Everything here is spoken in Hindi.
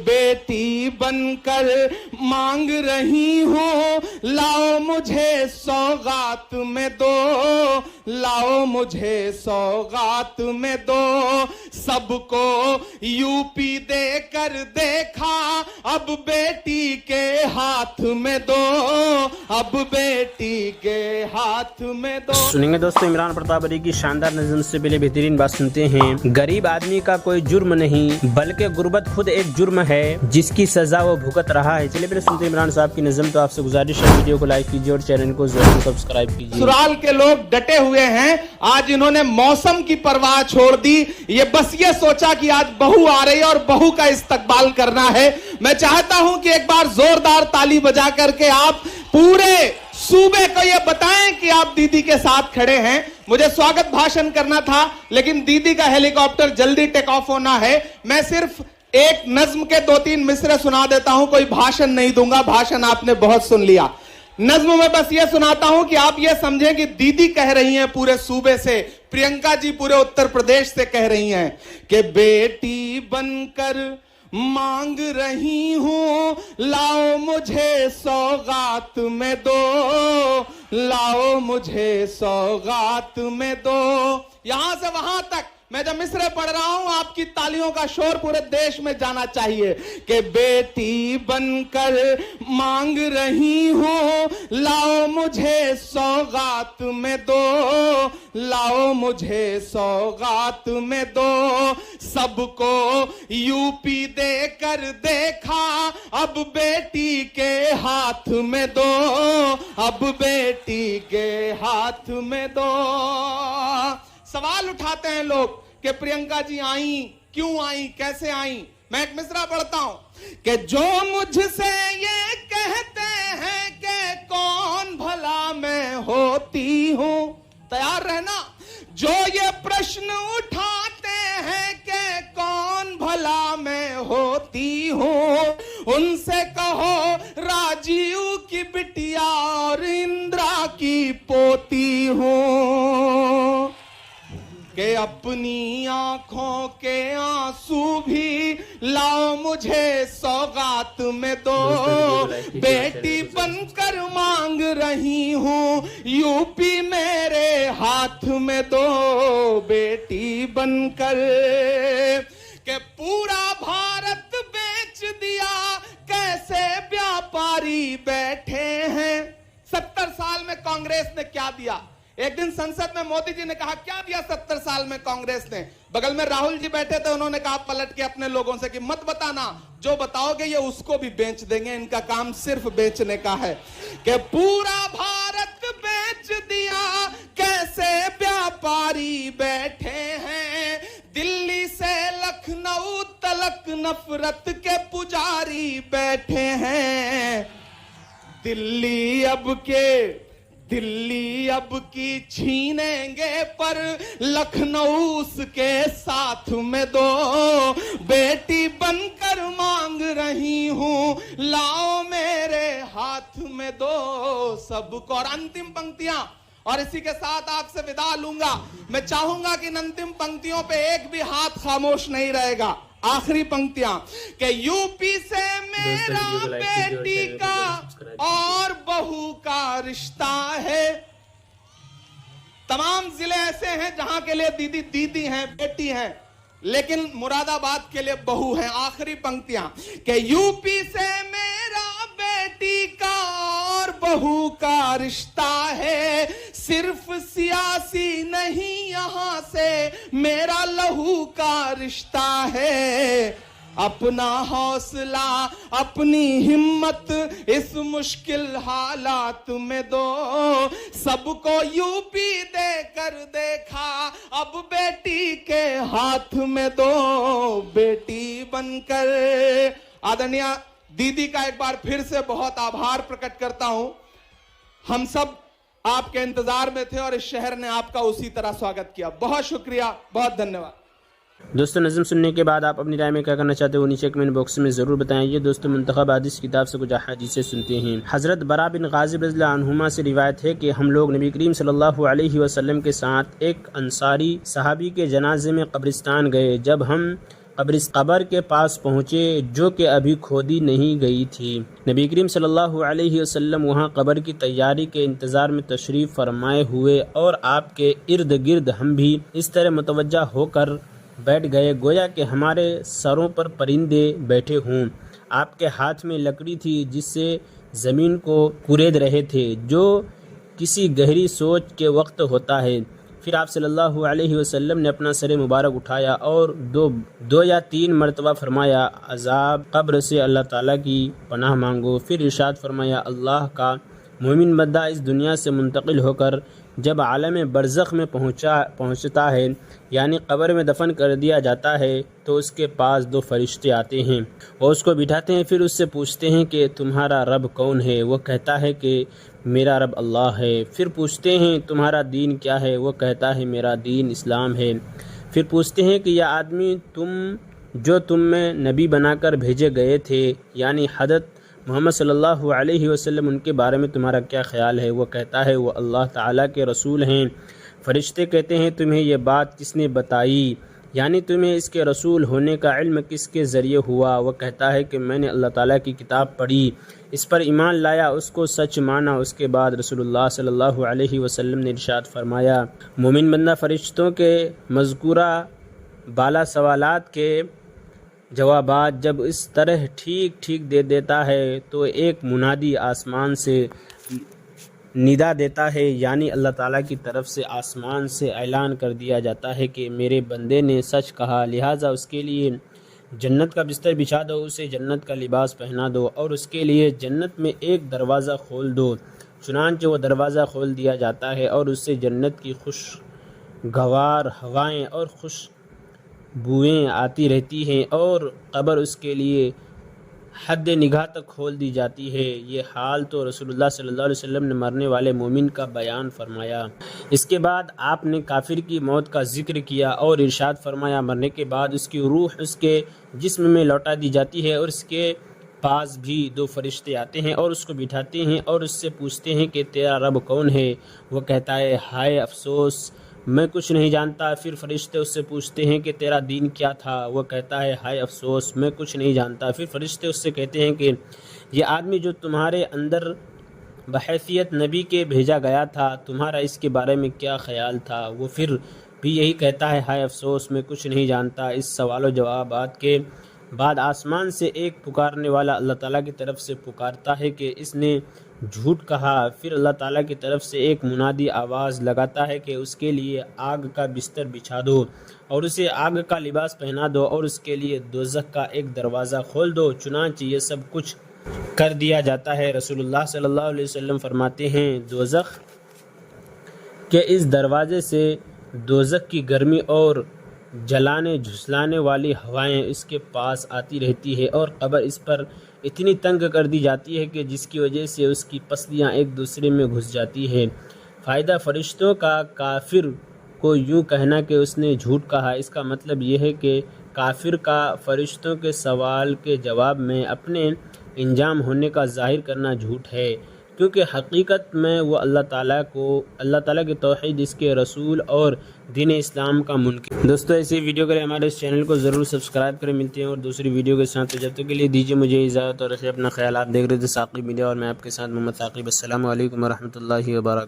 बेटी बनकर मांग रही हूँ, लाओ मुझे सौगात में दो, लाओ मुझे सौगात में दो। सबको यूपी देकर देखा, अब बेटी के हाथ में दो, अब बेटी के हाथ में दो। सुनेंगे दोस्तों इमरान प्रताप अली की शानदार नज़म से पहले बेहतरीन बात सुनते हैं। गरीब आदमी का कोई जुर्म नहीं, बल्कि गुर्बत खुद एक जुर्म है जिसकी सजा वो भुगत रहा है। चलिए पहले सुनते हैं इमरान साहब की नज़म। तो आपसे गुजारिश है वीडियो को लाइक कीजिए और चैनल को जरूर सब्सक्राइब कीजिए। ससुराल के लोग डटे हुए हैं, आज इन्होंने मौसम की परवाह छोड़ दी। ये बस ये सोचा कि आज बहू आ रही है और बहू का इस्तकबाल करना है। मैं चाहता हूं कि एक बार जोरदार ताली बजा करके आप पूरे सूबे को ये बताएं कि आप दीदी के साथ खड़े हैं। मुझे स्वागत भाषण करना था, लेकिन दीदी का हेलीकॉप्टर जल्दी टेक ऑफ होना है। मैं सिर्फ एक नज्म के 2-3 मिसरे सुना देता हूं, कोई भाषण नहीं दूंगा, भाषण आपने बहुत सुन लिया। नज्म में बस ये सुनाता हूं कि आप ये समझें कि दीदी कह रही हैं पूरे सूबे से, प्रियंका जी पूरे उत्तर प्रदेश से कह रही हैं कि बेटी बनकर मांग रही हूं, लाओ मुझे सौगात में दो, लाओ मुझे सौगात में दो। यहां से वहां तक मैं जब मिसरे पढ़ रहा हूं, आपकी तालियों का शोर पूरे देश में जाना चाहिए कि बेटी बनकर मांग रही हूं, लाओ मुझे सौगात में दो, लाओ मुझे सौगात में दो। सबको यूपी देकर देखा, अब बेटी के हाथ में दो, अब बेटी के हाथ में दो। सवाल उठाते हैं लोग कि प्रियंका जी आई, क्यों आई, कैसे आई। मैं एक मिसरा पढ़ता हूं कि जो मुझसे ये कहते हैं कि कौन भला मैं होती हूं, तैयार रहना। जो ये प्रश्न उठाते हैं कि कौन भला मैं होती हूं, उनसे कहो राजीव की बिटिया और इंदिरा की पोती हूं, कि अपनी आंखों के आंसू भी लाओ मुझे सौगात में दो। बेटी बनकर मांग रही हूं, यूपी मेरे हाथ में दो, बेटी बनकर। के पूरा भारत बेच दिया, कैसे व्यापारी बैठे हैं। 70 साल में कांग्रेस ने क्या दिया। एक दिन संसद में मोदी जी ने कहा क्या दिया 70 साल में कांग्रेस ने। बगल में राहुल जी बैठे थे, उन्होंने कहा पलट के अपने लोगों से कि मत बताना, जो बताओगे ये उसको भी बेच देंगे, इनका काम सिर्फ बेचने का है। कि पूरा भारत बेच दिया, कैसे व्यापारी बैठे हैं, दिल्ली से लखनऊ तलक नफरत के पुजारी बैठे हैं। दिल्ली अब की छीनेंगे, पर लखनऊ उसके साथ में दो। बेटी बनकर मांग रही हूं, लाओ मेरे हाथ में दो सबको। और अंतिम पंक्तियां, और इसी के साथ आपसे विदा लूंगा। मैं चाहूंगा कि इन अंतिम पंक्तियों पे एक भी हाथ खामोश नहीं रहेगा। आखिरी पंक्तियां कि यूपी से मेरा बेटी का और बहू का रिश्ता है। तमाम जिले ऐसे हैं जहां के लिए दीदी दीदी हैं, बेटी हैं, लेकिन मुरादाबाद के लिए बहू है। आखिरी पंक्तियां कि यूपी से मेरा बेटी का और बहू का रिश्ता है, सिर्फ सियासी नहीं यहां से मेरा लहू का रिश्ता है। अपना हौसला अपनी हिम्मत इस मुश्किल हालात में दो, सबको यूपी देकर देखा, अब बेटी के हाथ में दो, बेटी बनकर। आदरणीय दीदी का एक बार फिर से बहुत आभार प्रकट करता हूं। हम सब आपके इंतजार में थे और इस शहर ने आपका उसी तरह स्वागत किया। बहुत शुक्रिया, बहुत धन्यवाद। दोस्तों नज़म सुनने के बाद आप अपनी राय में क्या करना चाहते हो नीचे कमेंट बॉक्स में ज़रूर बताएंगे। दोस्तों मुंतखब हदीस किताब से कुछ हदीसें सुनते हैं। हज़रत बरा बिन गाज़िब रज़ियल्लाहु अन्हुमा से रिवायत है कि हम लोग नबी करीम सल्लल्लाहु अलैहि वसल्लम के साथ एक अंसारी सहाबी के जनाजे में कब्रिस्तान गए। जब हम इस कब्र के पास पहुँचे जो कि अभी खोदी नहीं गई थी। नबी करीम सल्लल्लाहु अलैहि वसल्लम वहाँ कब्र की तैयारी के इंतज़ार में तशरीफ़ फरमाए हुए और आपके इर्द गिर्द हम भी इस तरह मुतवज्जा होकर बैठ गए गोया कि हमारे सरों पर परिंदे बैठे हों। आपके हाथ में लकड़ी थी जिससे ज़मीन को कुरेद रहे थे, जो किसी गहरी सोच के वक्त होता है। फिर आप सल्लल्लाहु अलैहि वसल्लम ने अपना सर मुबारक उठाया और दो या तीन मरतबा फरमाया, अज़ाब कब्र से अल्लाह ताला की पनाह मांगो। फिर इरशाद फरमाया, अल्लाह का मोमिन बंदा इस दुनिया से मुंतकिल होकर जब आलम बरज़ख में पहुँचता है, यानी कब्र में दफन कर दिया जाता है, तो उसके पास दो फरिश्ते आते हैं और उसको बिठाते हैं। फिर उससे पूछते हैं कि तुम्हारा रब कौन है? वो कहता है कि मेरा रब अल्लाह है। फिर पूछते हैं तुम्हारा दीन क्या है? वो कहता है मेरा दीन इस्लाम है। फिर पूछते हैं कि यह आदमी तुम में नबी बनाकर भेजे गए थे, यानी हज़रत मोहम्मद सल्लल्लाहु अलैहि वसल्लम, उनके बारे में तुम्हारा क्या ख्याल है? वो कहता है वो अल्लाह ताला के रसूल हैं। फरिश्ते कहते हैं तुम्हें ये बात किसने बताई, यानी तुम्हें इसके रसूल होने का इल्म किसके ज़रिए हुआ? वह कहता है कि मैंने अल्लाह ताला की किताब पढ़ी, इस पर ईमान लाया, उसको सच माना। उसके बाद रसूलुल्लाह सल्लल्लाहु अलैहि वसल्लम ने इरशाद फरमाया, मोमिन बंदा फरिश्तों के मज़कूरा बाला सवालात के जवाबात जब इस तरह ठीक ठीक दे देता है तो एक मुनादी आसमान से निदा देता है, यानी अल्लाह ताला की तरफ से आसमान से ऐलान कर दिया जाता है कि मेरे बंदे ने सच कहा, लिहाजा उसके लिए जन्नत का बिस्तर बिछा दो, उसे जन्नत का लिबास पहना दो और उसके लिए जन्नत में एक दरवाज़ा खोल दो। चुनांचे वो दरवाज़ा खोल दिया जाता है और उससे जन्नत की खुशगवार हवाएं और खुश बुएँ आती रहती हैं और कब्र उसके लिए हद निगाह तक खोल दी जाती है। ये हाल तो रसूलुल्लाह सल्लल्लाहु अलैहि वसल्लम ने मरने वाले मोमिन का बयान फरमाया। इसके बाद आपने काफिर की मौत का जिक्र किया और इरशाद फरमाया, मरने के बाद उसकी रूह उसके जिस्म में लौटा दी जाती है और उसके पास भी दो फरिश्ते आते हैं और उसको बिठाते हैं और उससे पूछते हैं कि तेरा रब कौन है? वो कहता है हाय अफसोस, मैं कुछ नहीं जानता। फिर फरिश्ते उससे पूछते हैं कि तेरा दीन क्या था? वो कहता है हाय अफसोस, मैं कुछ नहीं जानता। फिर फरिश्ते उससे कहते हैं कि ये आदमी जो तुम्हारे अंदर बहैसियत नबी के भेजा गया था, तुम्हारा इसके बारे में क्या ख्याल था? वो फिर भी यही कहता है हाय अफसोस, मैं कुछ नहीं जानता। इस सवाल जवाबात के बाद आसमान से एक पुकारने वाला अल्लाह ताला की तरफ से पुकारता है कि इसने झूठ कहा। फिर अल्लाह ताला की तरफ से एक मुनादी आवाज़ लगाता है कि उसके लिए आग का बिस्तर बिछा दो और उसे आग का लिबास पहना दो और उसके लिए दोज़ख का एक दरवाज़ा खोल दो। चुनांचे ये सब कुछ कर दिया जाता है। रसूलुल्लाह सल्लल्लाहु अलैहि वसल्लम फरमाते हैं, दोज़ख के इस दरवाज़े से दोज़ख की गर्मी और जलाने झुसलाने वाली हवाएं इसके पास आती रहती है और कब्र इस पर इतनी तंग कर दी जाती है कि जिसकी वजह से उसकी पसलियां एक दूसरे में घुस जाती है। फ़ायदा फरिश्तों का काफिर को यूँ कहना कि उसने झूठ कहा, इसका मतलब यह है कि काफिर का फरिश्तों के सवाल के जवाब में अपने इंजाम होने का ज़ाहिर करना झूठ है, क्योंकि हकीकत में वो अल्लाह ताला के तौहीद, इसके रसूल और दीन इस्लाम का मुनकिर। दोस्तों ऐसी वीडियो के लिए हमारे इस चैनल को ज़रूर सब्सक्राइब करें। मिलते हैं और दूसरी वीडियो के साथ। तो जब तक के लिए दीजिए मुझे इजाज़त और रखिए अपना ख्याल। आप देख रहे थे साकिब मीडिया और मैं आपके साथ मोहम्मद साकिब। अस्सलामु अलैकुम व रहमतुल्लाहि व बरकातहू।